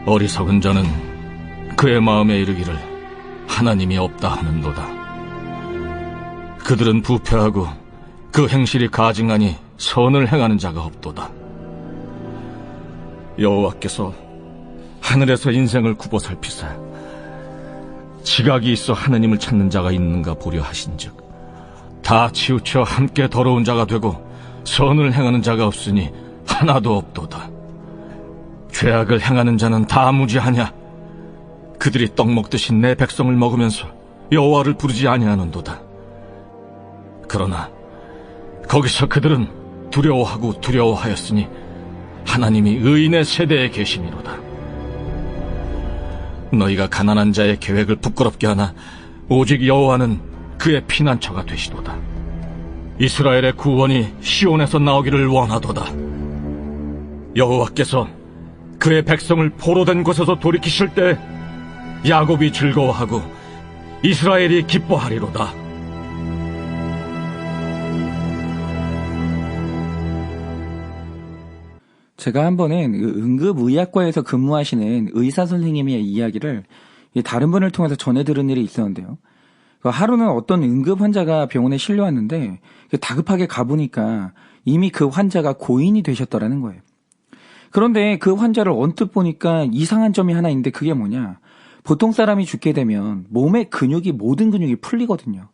어리석은 자는 그의 마음에 이르기를 하나님이 없다 하는도다. 그들은 부패하고 그 행실이 가증하니 선을 행하는 자가 없도다. 여호와께서 하늘에서 인생을 굽어 살피사 지각이 있어 하나님을 찾는 자가 있는가 보려 하신즉 다 치우쳐 함께 더러운 자가 되고 선을 행하는 자가 없으니 하나도 없도다. 죄악을 행하는 자는 다 무지하냐? 그들이 떡 먹듯이 내 백성을 먹으면서 여호와를 부르지 아니하는도다. 그러나 거기서 그들은 두려워하고 두려워하였으니 하나님이 의인의 세대에 계심이로다. 너희가 가난한 자의 계획을 부끄럽게 하나 오직 여호와는 그의 피난처가 되시도다. 이스라엘의 구원이 시온에서 나오기를 원하도다. 여호와께서 그의 백성을 포로된 곳에서 돌이키실 때 야곱이 즐거워하고 이스라엘이 기뻐하리로다. 제가 한 번은 응급의학과에서 근무하시는 의사 선생님의 이야기를 다른 분을 통해서 전해 들은 일이 있었는데요. 하루는 어떤 응급 환자가 병원에 실려왔는데 다급하게 가보니까 이미 그 환자가 고인이 되셨더라는 거예요. 그런데 그 환자를 언뜻 보니까 이상한 점이 하나 있는데 그게 뭐냐. 보통 사람이 죽게 되면 몸의 근육이 모든 근육이 풀리거든요.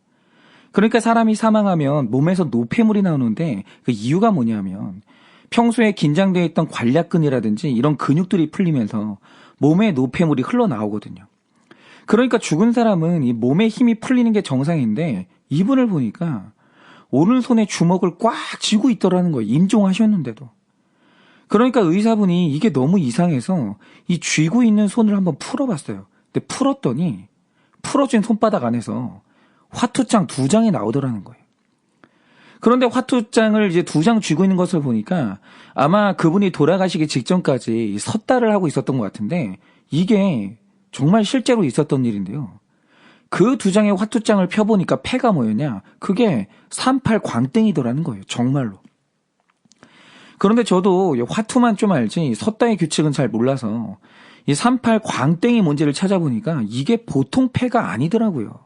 그러니까 사람이 사망하면 몸에서 노폐물이 나오는데 그 이유가 뭐냐면 평소에 긴장되어 있던 관략근이라든지 이런 근육들이 풀리면서 몸에 노폐물이 흘러나오거든요. 그러니까 죽은 사람은 이 몸에 힘이 풀리는 게 정상인데 이분을 보니까 오른손에 주먹을 꽉 쥐고 있더라는 거예요. 임종하셨는데도. 그러니까 의사분이 이게 너무 이상해서 이 쥐고 있는 손을 한번 풀어봤어요. 근데 풀었더니 풀어진 손바닥 안에서 화투장 2장이 나오더라는 거예요. 그런데 화투장을 이제 2장 쥐고 있는 것을 보니까 아마 그분이 돌아가시기 직전까지 섰달을 하고 있었던 것 같은데 이게 정말 실제로 있었던 일인데요. 그 2장의 화투장을 펴보니까 패가 뭐였냐? 그게 38 광땡이더라는 거예요. 정말로. 그런데 저도 화투만 좀 알지 섰다의 규칙은 잘 몰라서 이 38 광땡이 뭔지를 찾아보니까 이게 보통 패가 아니더라고요.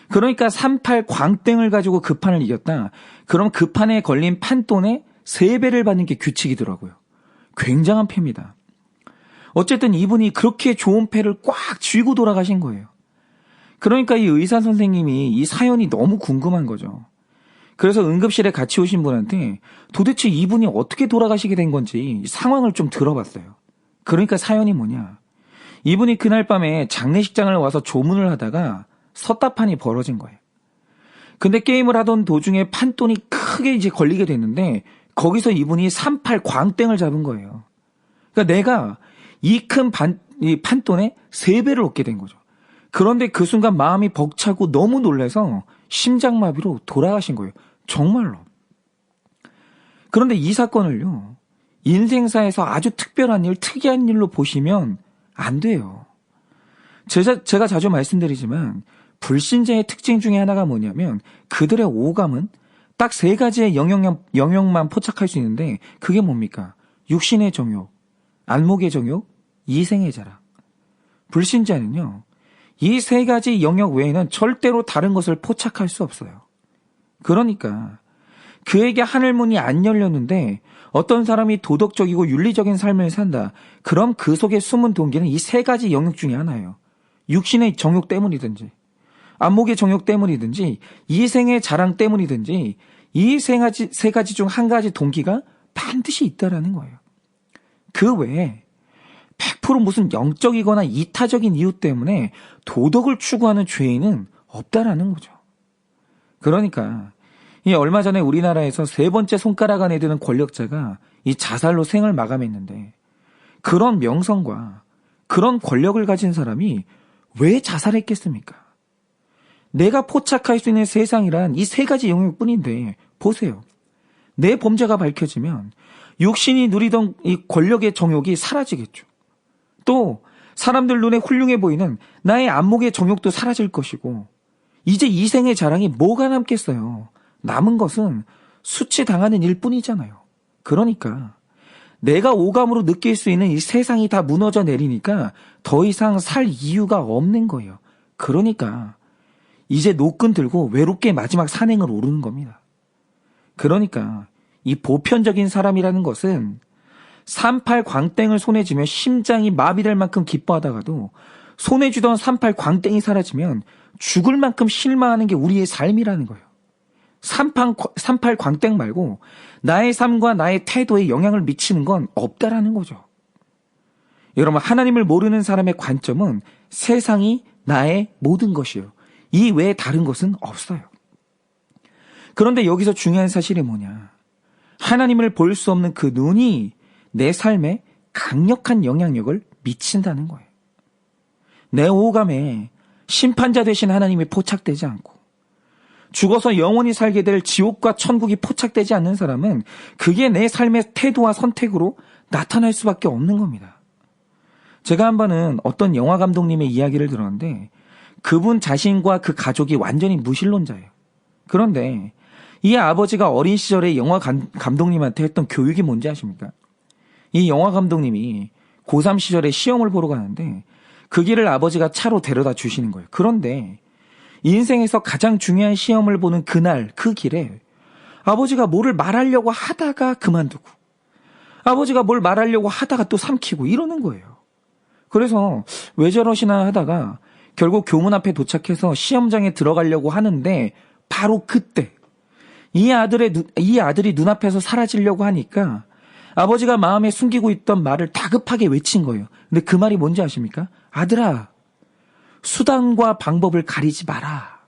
그러니까 38 광땡을 가지고 그 판을 이겼다. 그럼 그 판에 걸린 판돈의 3배를 받는 게 규칙이더라고요. 굉장한 패입니다. 어쨌든 이분이 그렇게 좋은 패를 꽉 쥐고 돌아가신 거예요. 그러니까 이 의사 선생님이 이 사연이 너무 궁금한 거죠. 그래서 응급실에 같이 오신 분한테 도대체 이분이 어떻게 돌아가시게 된 건지 상황을 좀 들어봤어요. 그러니까 사연이 뭐냐. 이분이 그날 밤에 장례식장을 와서 조문을 하다가 섰다판이 벌어진 거예요. 근데 게임을 하던 도중에 판돈이 크게 이제 걸리게 됐는데 거기서 이분이 38 광땡을 잡은 거예요. 그러니까 내가 이 큰 판돈에 3배를 얻게 된 거죠. 그런데 그 순간 마음이 벅차고 너무 놀라서 심장마비로 돌아가신 거예요. 정말로. 그런데 이 사건을요. 인생사에서 아주 특별한 일, 특이한 일로 보시면 안 돼요. 제가 자주 말씀드리지만 불신자의 특징 중에 하나가 뭐냐면 그들의 오감은 딱 3가지의 영역만 포착할 수 있는데 그게 뭡니까? 육신의 정욕, 안목의 정욕, 이생의 자랑. 불신자는요. 이 3가지 영역 외에는 절대로 다른 것을 포착할 수 없어요. 그러니까 그에게 하늘문이 안 열렸는데 어떤 사람이 도덕적이고 윤리적인 삶을 산다. 그럼 그 속에 숨은 동기는 이 3가지 영역 중에 하나예요. 육신의 정욕 때문이든지 안목의 정욕 때문이든지 이생의 자랑 때문이든지 이 3가지 중 한 가지 동기가 반드시 있다라는 거예요. 그 외에 100% 무슨 영적이거나 이타적인 이유 때문에 도덕을 추구하는 죄인은 없다라는 거죠. 그러니까 이 얼마 전에 우리나라에서 3번째 손가락 안에 드는 권력자가 이 자살로 생을 마감했는데 그런 명성과 그런 권력을 가진 사람이 왜 자살했겠습니까? 내가 포착할 수 있는 세상이란 이 3가지 영역뿐인데 보세요. 내 범죄가 밝혀지면 육신이 누리던 이 권력의 정욕이 사라지겠죠. 또 사람들 눈에 훌륭해 보이는 나의 안목의 정욕도 사라질 것이고 이제 이생의 자랑이 뭐가 남겠어요. 남은 것은 수치당하는 일뿐이잖아요. 그러니까 내가 오감으로 느낄 수 있는 이 세상이 다 무너져 내리니까 더 이상 살 이유가 없는 거예요. 그러니까 이제 노끈 들고 외롭게 마지막 산행을 오르는 겁니다. 그러니까 이 보편적인 사람이라는 것은 38 광땡을 손에 쥐며 심장이 마비될 만큼 기뻐하다가도 손에 쥐던 38 광땡이 사라지면 죽을 만큼 실망하는 게 우리의 삶이라는 거예요. 38 광땡 말고 나의 삶과 나의 태도에 영향을 미치는 건 없다라는 거죠. 여러분, 하나님을 모르는 사람의 관점은 세상이 나의 모든 것이요. 이 외에 다른 것은 없어요. 그런데 여기서 중요한 사실이 뭐냐. 하나님을 볼 수 없는 그 눈이 내 삶에 강력한 영향력을 미친다는 거예요. 내 오감에 심판자 되신 하나님이 포착되지 않고 죽어서 영원히 살게 될 지옥과 천국이 포착되지 않는 사람은 그게 내 삶의 태도와 선택으로 나타날 수밖에 없는 겁니다. 제가 한 번은 어떤 영화 감독님의 이야기를 들었는데 그분 자신과 그 가족이 완전히 무신론자예요. 그런데 이 아버지가 어린 시절에 영화 감독님한테 했던 교육이 뭔지 아십니까? 이 영화 감독님이 고3 시절에 시험을 보러 가는데 그 길을 아버지가 차로 데려다 주시는 거예요. 그런데 인생에서 가장 중요한 시험을 보는 그날 그 길에 아버지가 뭐를 말하려고 하다가 그만두고 아버지가 뭘 말하려고 하다가 또 삼키고 이러는 거예요. 그래서 왜 저러시나 하다가 결국 교문 앞에 도착해서 시험장에 들어가려고 하는데 바로 그때 이 아들이 눈앞에서 사라지려고 하니까 아버지가 마음에 숨기고 있던 말을 다급하게 외친 거예요. 근데 그 말이 뭔지 아십니까? 아들아, 수단과 방법을 가리지 마라.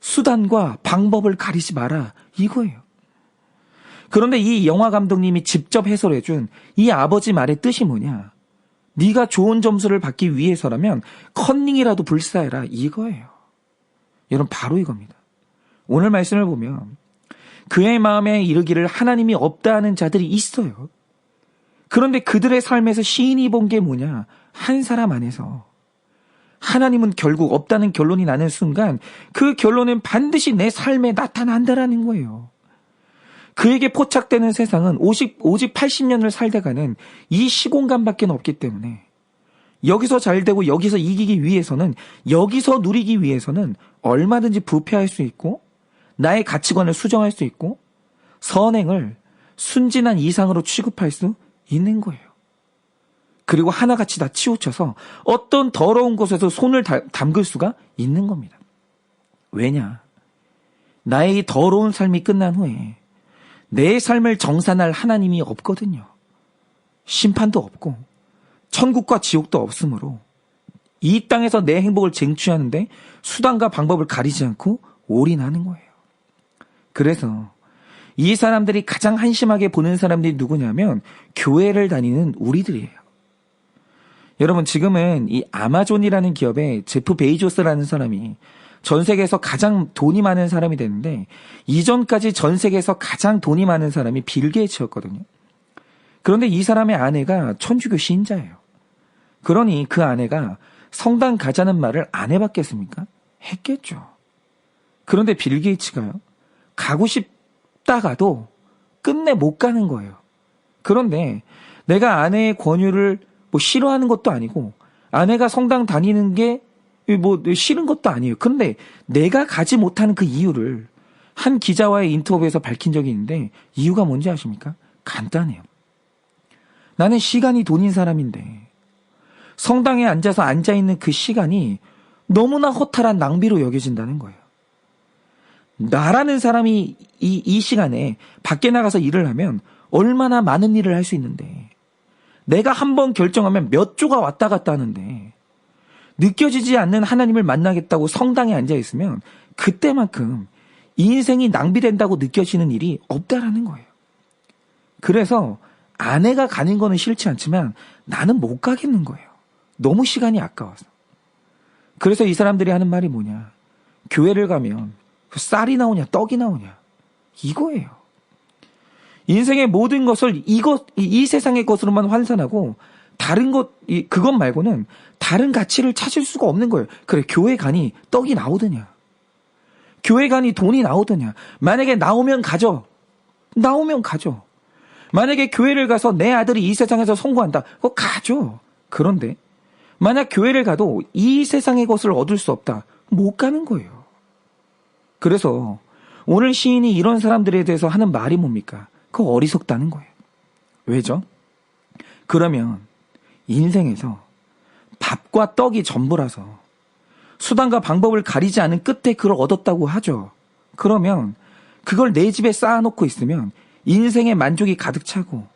수단과 방법을 가리지 마라. 이거예요. 그런데 이 영화 감독님이 직접 해설해준 이 아버지 말의 뜻이 뭐냐? 네가 좋은 점수를 받기 위해서라면 컨닝이라도 불사해라. 이거예요. 여러분, 바로 이겁니다. 오늘 말씀을 보면 그의 마음에 이르기를 하나님이 없다 하는 자들이 있어요. 그런데 그들의 삶에서 시인이 본 게 뭐냐? 한 사람 안에서 하나님은 결국 없다는 결론이 나는 순간 그 결론은 반드시 내 삶에 나타난다라는 거예요. 그에게 포착되는 세상은 오직 80년을 살다가는 이 시공간밖에 없기 때문에 여기서 잘 되고 여기서 이기기 위해서는 여기서 누리기 위해서는 얼마든지 부패할 수 있고 나의 가치관을 수정할 수 있고 선행을 순진한 이상으로 취급할 수 있는 거예요. 그리고 하나같이 다 치우쳐서 어떤 더러운 곳에서 손을 담글 수가 있는 겁니다. 왜냐? 나의 이 더러운 삶이 끝난 후에 내 삶을 정산할 하나님이 없거든요. 심판도 없고 천국과 지옥도 없으므로 이 땅에서 내 행복을 쟁취하는데 수단과 방법을 가리지 않고 올인하는 거예요. 그래서 이 사람들이 가장 한심하게 보는 사람들이 누구냐면 교회를 다니는 우리들이에요. 여러분, 지금은 이 아마존이라는 기업에 제프 베이조스라는 사람이 전 세계에서 가장 돈이 많은 사람이 됐는데 이전까지 전 세계에서 가장 돈이 많은 사람이 빌 게이츠였거든요. 그런데 이 사람의 아내가 천주교 신자예요. 그러니 그 아내가 성당 가자는 말을 안 해봤겠습니까? 했겠죠. 그런데 빌 게이츠가요, 가고 싶다가도 끝내 못 가는 거예요. 그런데 내가 아내의 권유를 싫어하는 것도 아니고 아내가 성당 다니는 게 싫은 것도 아니에요. 그런데 내가 가지 못하는 그 이유를 한 기자와의 인터뷰에서 밝힌 적이 있는데 이유가 뭔지 아십니까? 간단해요. 나는 시간이 돈인 사람인데 성당에 앉아있는 그 시간이 너무나 허탈한 낭비로 여겨진다는 거예요. 나라는 사람이 이 시간에 밖에 나가서 일을 하면 얼마나 많은 일을 할 수 있는데 내가 한번 결정하면 몇 조가 왔다 갔다 하는데 느껴지지 않는 하나님을 만나겠다고 성당에 앉아있으면 그때만큼 인생이 낭비된다고 느껴지는 일이 없다라는 거예요. 그래서 아내가 가는 거는 싫지 않지만 나는 못 가겠는 거예요. 너무 시간이 아까워서. 그래서 이 사람들이 하는 말이 뭐냐? 교회를 가면 쌀이 나오냐 떡이 나오냐 이거예요. 인생의 모든 것을 이 세상의 것으로만 환산하고 다른 그것 말고는 다른 가치를 찾을 수가 없는 거예요. 그래, 교회 가니 떡이 나오더냐? 교회 가니 돈이 나오더냐? 만약에 나오면 가죠. 만약에 교회를 가서 내 아들이 이 세상에서 성공한다. 그거 가죠. 그런데 만약 교회를 가도 이 세상의 것을 얻을 수 없다. 못 가는 거예요. 그래서 오늘 시인이 이런 사람들에 대해서 하는 말이 뭡니까? 그거 어리석다는 거예요. 왜죠? 그러면 인생에서 밥과 떡이 전부라서 수단과 방법을 가리지 않은 끝에 그걸 얻었다고 하죠. 그러면 그걸 내 집에 쌓아놓고 있으면 인생의 만족이 가득 차고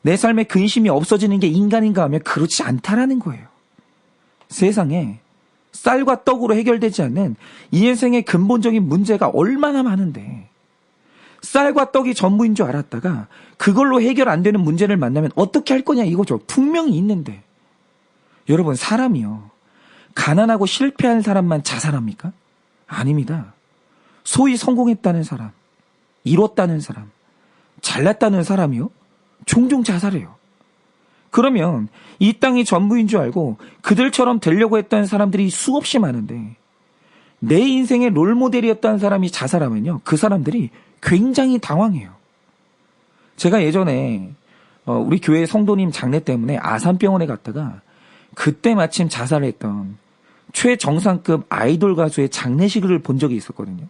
내 삶에 근심이 없어지는 게 인간인가 하면 그렇지 않다라는 거예요. 세상에 쌀과 떡으로 해결되지 않는 이 인생의 근본적인 문제가 얼마나 많은데 쌀과 떡이 전부인 줄 알았다가 그걸로 해결 안 되는 문제를 만나면 어떻게 할 거냐 이거죠. 분명히 있는데. 여러분 사람이요. 가난하고 실패한 사람만 자살합니까? 아닙니다. 소위 성공했다는 사람, 이뤘다는 사람, 잘났다는 사람이요. 종종 자살해요. 그러면 이 땅이 전부인 줄 알고 그들처럼 되려고 했던 사람들이 수없이 많은데 내 인생의 롤모델이었던 사람이 자살하면요. 그 사람들이 굉장히 당황해요. 제가 예전에 우리 교회 성도님 장례 때문에 아산병원에 갔다가 그때 마침 자살했던 최정상급 아이돌 가수의 장례식을 본 적이 있었거든요.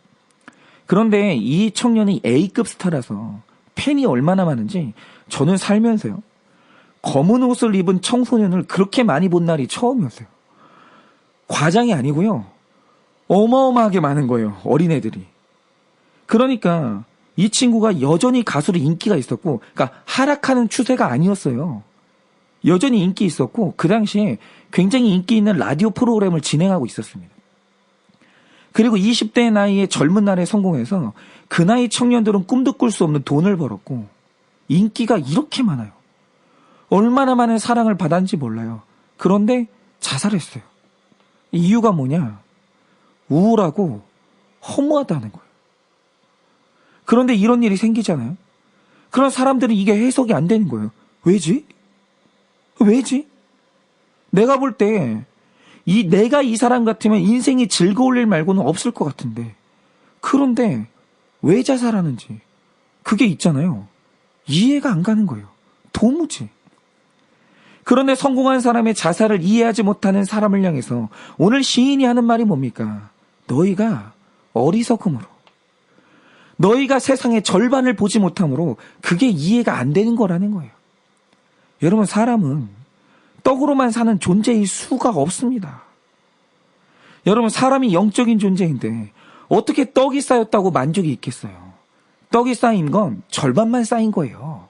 그런데 이 청년이 A급 스타라서 팬이 얼마나 많은지 저는 살면서요. 검은 옷을 입은 청소년을 그렇게 많이 본 날이 처음이었어요. 과장이 아니고요. 어마어마하게 많은 거예요. 어린애들이. 그러니까 이 친구가 여전히 가수로 인기가 있었고 그러니까 하락하는 추세가 아니었어요. 여전히 인기 있었고 그 당시에 굉장히 인기 있는 라디오 프로그램을 진행하고 있었습니다. 그리고 20대 나이에 젊은 날에 성공해서 그 나이 청년들은 꿈도 꿀 수 없는 돈을 벌었고 인기가 이렇게 많아요. 얼마나 많은 사랑을 받았는지 몰라요. 그런데 자살했어요. 이유가 뭐냐? 우울하고 허무하다는 거예요. 그런데 이런 일이 생기잖아요. 그런 사람들은 이게 해석이 안 되는 거예요. 왜지? 왜지? 내가 볼 때 내가 이 사람 같으면 인생이 즐거울 일 말고는 없을 것 같은데 그런데 왜 자살하는지 그게 있잖아요. 이해가 안 가는 거예요. 도무지. 그런데 성공한 사람의 자살을 이해하지 못하는 사람을 향해서 오늘 시인이 하는 말이 뭡니까? 너희가 어리석음으로 너희가 세상의 절반을 보지 못함으로 그게 이해가 안 되는 거라는 거예요. 여러분 사람은 떡으로만 사는 존재일 수가 없습니다. 여러분 사람이 영적인 존재인데 어떻게 떡이 쌓였다고 만족이 있겠어요? 떡이 쌓인 건 절반만 쌓인 거예요.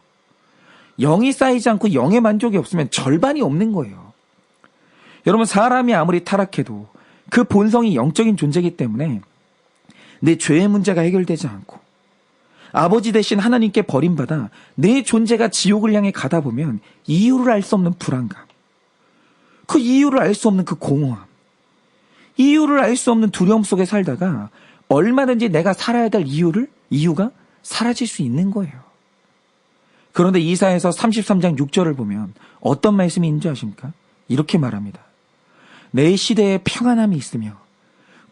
영이 쌓이지 않고 영의 만족이 없으면 절반이 없는 거예요. 여러분 사람이 아무리 타락해도 그 본성이 영적인 존재이기 때문에 내 죄의 문제가 해결되지 않고 아버지 대신 하나님께 버림받아 내 존재가 지옥을 향해 가다 보면 이유를 알 수 없는 불안감, 그 이유를 알 수 없는 그 공허함, 이유를 알 수 없는 두려움 속에 살다가 얼마든지 내가 살아야 될 이유가 사라질 수 있는 거예요. 그런데 이사야서 33장 6절을 보면 어떤 말씀이 있는지 아십니까? 이렇게 말합니다. 내 시대에 평안함이 있으며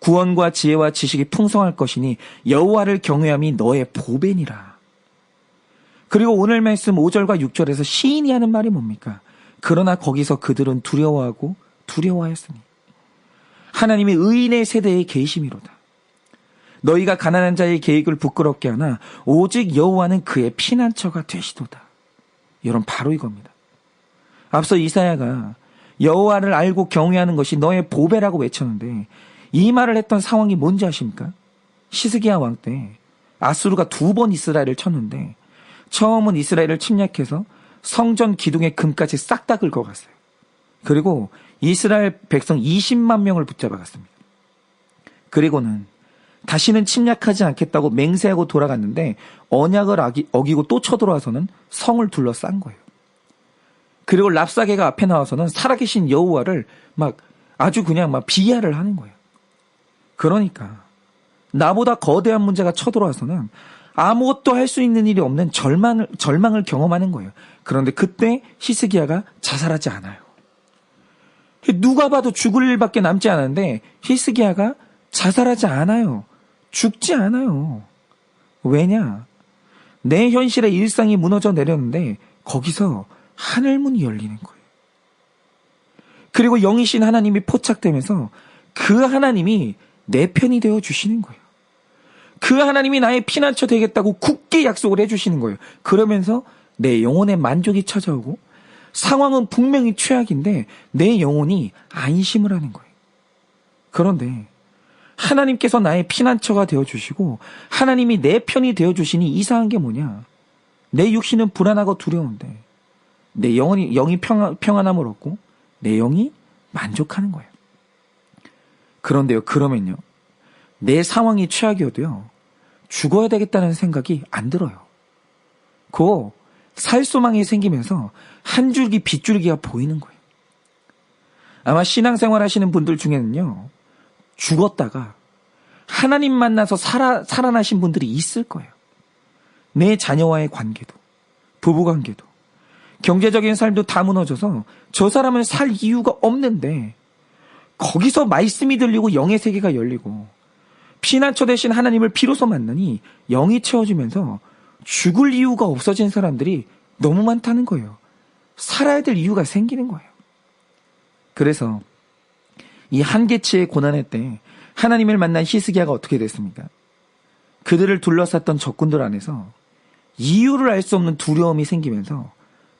구원과 지혜와 지식이 풍성할 것이니 여호와를 경외함이 너의 보배니라. 그리고 오늘 말씀 5절과 6절에서 시인이 하는 말이 뭡니까? 그러나 거기서 그들은 두려워하고 두려워하였으니 하나님이 의인의 세대에 계심이로다. 너희가 가난한 자의 계획을 부끄럽게 하나 오직 여호와는 그의 피난처가 되시도다. 여러분 바로 이겁니다. 앞서 이사야가 여호와를 알고 경외하는 것이 너의 보배라고 외쳤는데 이 말을 했던 상황이 뭔지 아십니까? 시스기야 왕 때 아수르가 2번 이스라엘을 쳤는데 처음은 이스라엘을 침략해서 성전 기둥의 금까지 싹 다 긁어갔어요. 그리고 이스라엘 백성 20만 명을 붙잡아갔습니다. 그리고는 다시는 침략하지 않겠다고 맹세하고 돌아갔는데 언약을 어기고 또 쳐들어와서는 성을 둘러싼 거예요. 그리고 랍사게가 앞에 나와서는 살아계신 여호와를 아주 그냥 비하를 하는 거예요. 그러니까 나보다 거대한 문제가 쳐들어와서는 아무것도 할 수 있는 일이 없는 절망을 경험하는 거예요. 그런데 그때 히스기야가 자살하지 않아요. 누가 봐도 죽을 일밖에 남지 않았는데 히스기야가 자살하지 않아요. 죽지 않아요. 왜냐? 내 현실의 일상이 무너져 내렸는데 거기서 하늘문이 열리는 거예요. 그리고 영이신 하나님이 포착되면서 그 하나님이 내 편이 되어 주시는 거예요. 그 하나님이 나의 피난처 되겠다고 굳게 약속을 해주시는 거예요. 그러면서 내 영혼의 만족이 찾아오고 상황은 분명히 최악인데 내 영혼이 안심을 하는 거예요. 그런데 하나님께서 나의 피난처가 되어주시고 하나님이 내 편이 되어주시니 이상한 게 뭐냐. 내 육신은 불안하고 두려운데 내 영이 평안함을 얻고 내 영이 만족하는 거예요. 그런데요, 그러면요, 내 상황이 최악이어도요, 죽어야 되겠다는 생각이 안 들어요. 그 살소망이 생기면서 한 줄기 빗줄기가 보이는 거예요. 아마 신앙생활 하시는 분들 중에는요, 죽었다가 하나님 만나서 살아나신 분들이 있을 거예요. 내 자녀와의 관계도, 부부관계도, 경제적인 삶도 다 무너져서 저 사람은 살 이유가 없는데 거기서 말씀이 들리고 영의 세계가 열리고 피난처 대신 하나님을 비로소 만나니 영이 채워지면서 죽을 이유가 없어진 사람들이 너무 많다는 거예요. 살아야 될 이유가 생기는 거예요. 그래서 이 한계치의 고난의 때 하나님을 만난 히스기야가 어떻게 됐습니까? 그들을 둘러쌌던 적군들 안에서 이유를 알 수 없는 두려움이 생기면서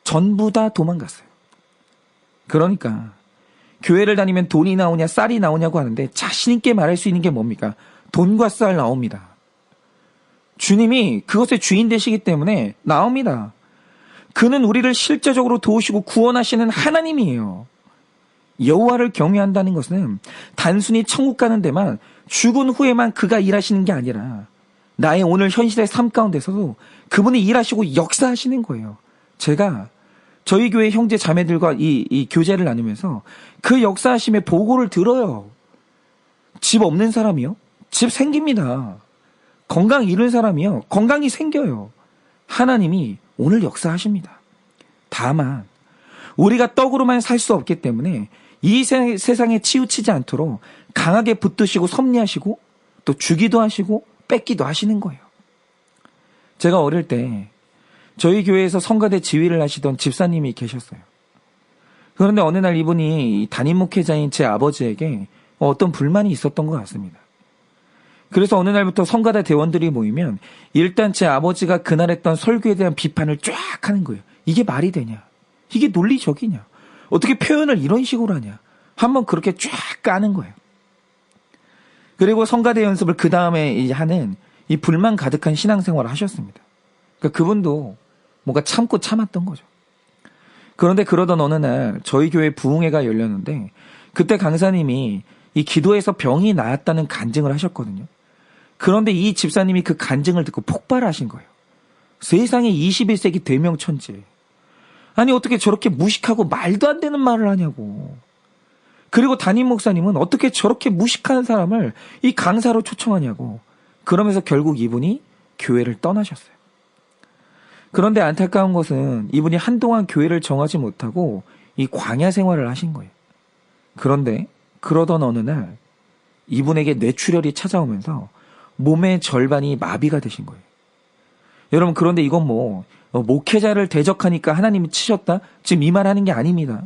전부 다 도망갔어요. 그러니까 교회를 다니면 돈이 나오냐 쌀이 나오냐고 하는데 자신 있게 말할 수 있는 게 뭡니까? 돈과 쌀 나옵니다. 주님이 그것의 주인 되시기 때문에 나옵니다. 그는 우리를 실제적으로 도우시고 구원하시는 하나님이에요. 여호와를 경외한다는 것은 단순히 천국 가는 데만 죽은 후에만 그가 일하시는 게 아니라 나의 오늘 현실의 삶 가운데서도 그분이 일하시고 역사하시는 거예요. 제가 저희 교회 형제 자매들과 이 교제를 나누면서 그 역사하심의 보고를 들어요. 집 없는 사람이요? 집 생깁니다. 건강 잃은 사람이요? 건강이 생겨요. 하나님이 오늘 역사하십니다. 다만 우리가 떡으로만 살 수 없기 때문에 이 세상에 치우치지 않도록 강하게 붙드시고 섭리하시고 또 주기도 하시고 뺏기도 하시는 거예요. 제가 어릴 때 저희 교회에서 성가대 지휘를 하시던 집사님이 계셨어요. 그런데 어느 날 이분이 담임 목회자인 제 아버지에게 어떤 불만이 있었던 것 같습니다. 그래서 어느 날부터 성가대 대원들이 모이면 일단 제 아버지가 그날 했던 설교에 대한 비판을 쫙 하는 거예요. 이게 말이 되냐? 이게 논리적이냐? 어떻게 표현을 이런 식으로 하냐? 한번 그렇게 쫙 까는 거예요. 그리고 성가대 연습을 그 다음에 하는 이 불만 가득한 신앙생활을 하셨습니다. 그러니까 그분도 뭔가 참고 참았던 거죠. 그런데 그러던 어느 날 저희 교회 부흥회가 열렸는데 그때 강사님이 이 기도에서 병이 나았다는 간증을 하셨거든요. 그런데 이 집사님이 그 간증을 듣고 폭발하신 거예요. 세상에 21세기 대명천지. 아니 어떻게 저렇게 무식하고 말도 안 되는 말을 하냐고. 그리고 담임 목사님은 어떻게 저렇게 무식한 사람을 이 강사로 초청하냐고. 그러면서 결국 이분이 교회를 떠나셨어요. 그런데 안타까운 것은 이분이 한동안 교회를 정하지 못하고 이 광야 생활을 하신 거예요. 그런데 그러던 어느 날 이분에게 뇌출혈이 찾아오면서 몸의 절반이 마비가 되신 거예요. 여러분 그런데 이건 목회자를 대적하니까 하나님이 치셨다? 지금 이 말 하는 게 아닙니다.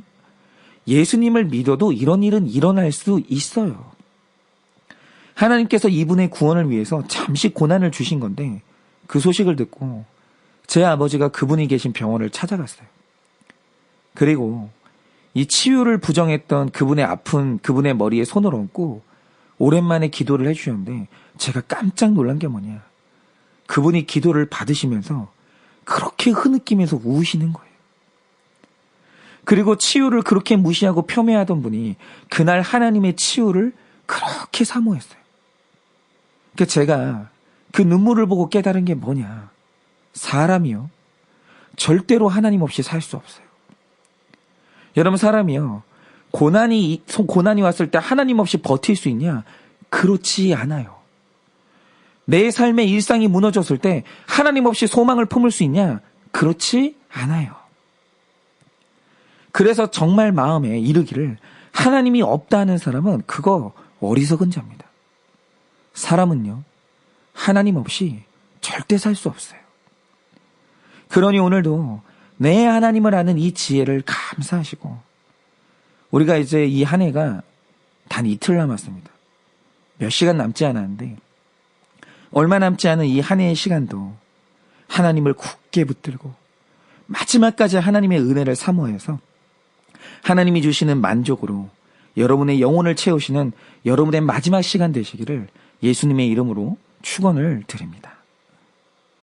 예수님을 믿어도 이런 일은 일어날 수 있어요. 하나님께서 이분의 구원을 위해서 잠시 고난을 주신 건데 그 소식을 듣고 제 아버지가 그분이 계신 병원을 찾아갔어요. 그리고 이 치유를 부정했던 그분의 아픈 그분의 머리에 손을 얹고 오랜만에 기도를 해주셨는데 제가 깜짝 놀란 게 뭐냐. 그분이 기도를 받으시면서 그렇게 흐느끼면서 우시는 거예요. 그리고 치유를 그렇게 무시하고 폄훼하던 분이 그날 하나님의 치유를 그렇게 사모했어요. 그러니까 제가 그 눈물을 보고 깨달은 게 뭐냐. 사람이요. 절대로 하나님 없이 살 수 없어요. 여러분 사람이요. 고난이 왔을 때 하나님 없이 버틸 수 있냐? 그렇지 않아요. 내 삶의 일상이 무너졌을 때 하나님 없이 소망을 품을 수 있냐? 그렇지 않아요. 그래서 정말 마음에 이르기를 하나님이 없다 하는 사람은 그거 어리석은 자입니다. 사람은요. 하나님 없이 절대 살 수 없어요. 그러니 오늘도 내 하나님을 아는 이 지혜를 감사하시고 우리가 이제 이 한 해가 단 이틀 남았습니다. 몇 시간 남지 않았는데 얼마 남지 않은 이 한 해의 시간도 하나님을 굳게 붙들고 마지막까지 하나님의 은혜를 사모해서 하나님이 주시는 만족으로 여러분의 영혼을 채우시는 여러분의 마지막 시간 되시기를 예수님의 이름으로 축원을 드립니다.